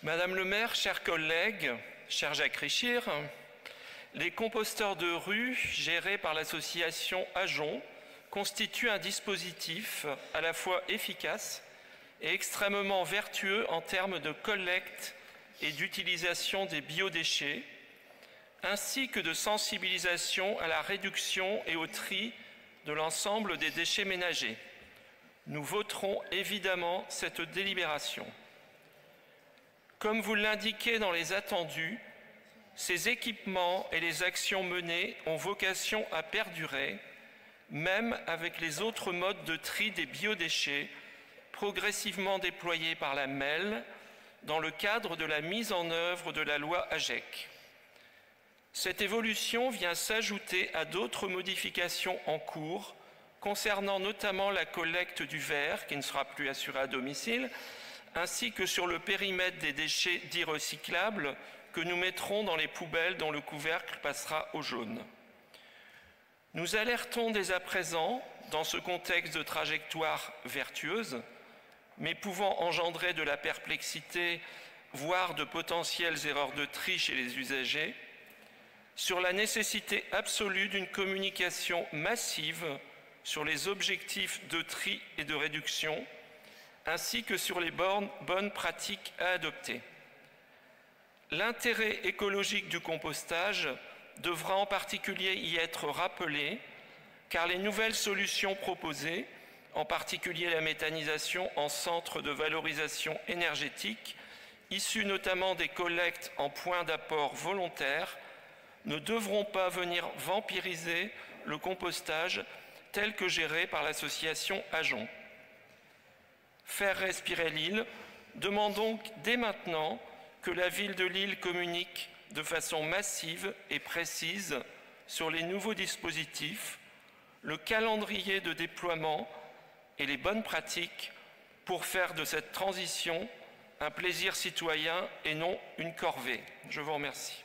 Madame le maire, chers collègues, cher Jacques Richir, les composteurs de rue gérés par l'association Ajon constituent un dispositif à la fois efficace et extrêmement vertueux en termes de collecte et d'utilisation des biodéchets, ainsi que de sensibilisation à la réduction et au tri de l'ensemble des déchets ménagers. Nous voterons évidemment cette délibération. Comme vous l'indiquez dans les attendus, ces équipements et les actions menées ont vocation à perdurer, même avec les autres modes de tri des biodéchets progressivement déployés par la MEL dans le cadre de la mise en œuvre de la loi AGEC. Cette évolution vient s'ajouter à d'autres modifications en cours concernant notamment la collecte du verre, qui ne sera plus assurée à domicile, ainsi que sur le périmètre des déchets dits recyclables que nous mettrons dans les poubelles dont le couvercle passera au jaune. Nous alertons dès à présent, dans ce contexte de trajectoire vertueuse, mais pouvant engendrer de la perplexité, voire de potentielles erreurs de tri chez les usagers, sur la nécessité absolue d'une communication massive sur les objectifs de tri et de réduction, ainsi que sur les bonnes pratiques à adopter. L'intérêt écologique du compostage devra en particulier y être rappelé, car les nouvelles solutions proposées, en particulier la méthanisation en centre de valorisation énergétique, issues notamment des collectes en points d'apport volontaires, ne devront pas venir vampiriser le compostage tel que géré par l'association Ajon. Faire respirer Lille demande donc dès maintenant que la ville de Lille communique de façon massive et précise sur les nouveaux dispositifs, le calendrier de déploiement et les bonnes pratiques pour faire de cette transition un plaisir citoyen et non une corvée. Je vous remercie.